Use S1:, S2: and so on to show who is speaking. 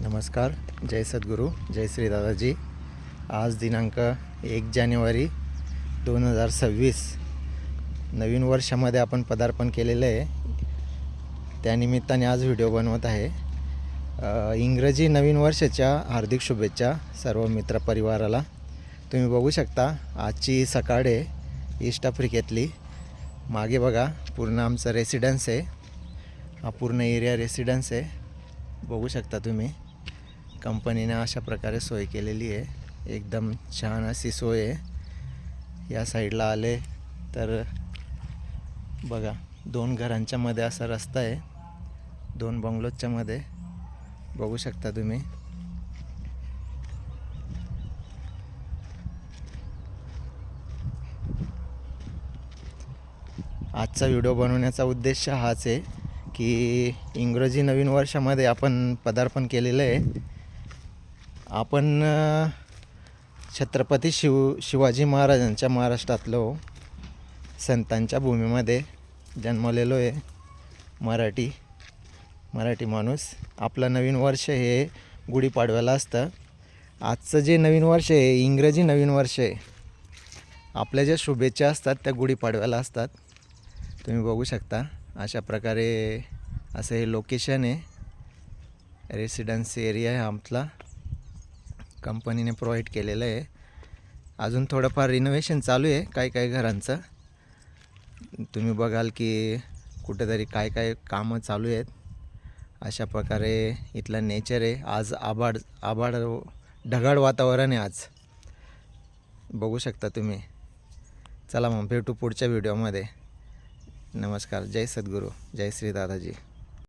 S1: नमस्कार. जय सद्गुरू, जय श्री दादाजी. आज दिनांक 1 जानेवारी 2026 नवीन वर्षामध्ये आपण पदार्पण केलेलं आहे. त्यानिमित्ताने आज व्हिडिओ बनवत आहे. इंग्रजी नवीन वर्षाच्या हार्दिक शुभेच्छा सर्व मित्रपरिवाराला. तुम्ही बघू शकता आजची सकाळ आहे ईस्ट आफ्रिकेतली. मागे बघा पूर्ण आमचं रेसिडेन्स आहे. हा पूर्ण एरिया रेसिडेन्स आहे. बघू शकता तुम्ही. कंपनीने अशा प्रकारे सोय केलेली आहे. एकदम छान अशी सोय आहे. या साईडला आले तर बघा 2 घरांच्या मध्ये असा रस्ता आहे. 2 बंगलोच्या मध्ये बघू शकता तुम्ही. आजचा व्हिडिओ बनवण्याचा उद्देश हाच आहे की इंग्रजी नवीन वर्षामध्ये आपण पदार्पण केलेलं आहे. आपण छत्रपती शिवाजी महाराजांच्या महाराष्ट्रातलो संतांच्या भूमीमध्ये जन्मलेलो आहे. मराठी माणूस. आपलं नवीन वर्ष हे गुढीपाडव्याला असतं. आजचं जे नवीन वर्ष आहे इंग्रजी नवीन वर्ष आहे. आपल्या ज्या शुभेच्छा असतात त्या गुढीपाडव्याला असतात. तुम्ही बघू शकता अशा प्रकारे असं हे लोकेशन आहे. रेसिडेन्सी एरिया आहे आमचा. कंपनीने प्रोव्हाइड केलेलं आहे. अजून थोडंफार रिनोव्हेशन चालू आहे काही घरांचं. तुम्ही बघाल की कुठेतरी काय कामं चालू आहेत. अशा प्रकारे इथलं नेचर आहे. आज आभाळ ढगाळ वातावरण आहे आज. बघू शकता तुम्ही. चला मग भेटू पुढच्या व्हिडिओमध्ये. नमस्कार. जय सद्गुरू, जय श्री दादाजी.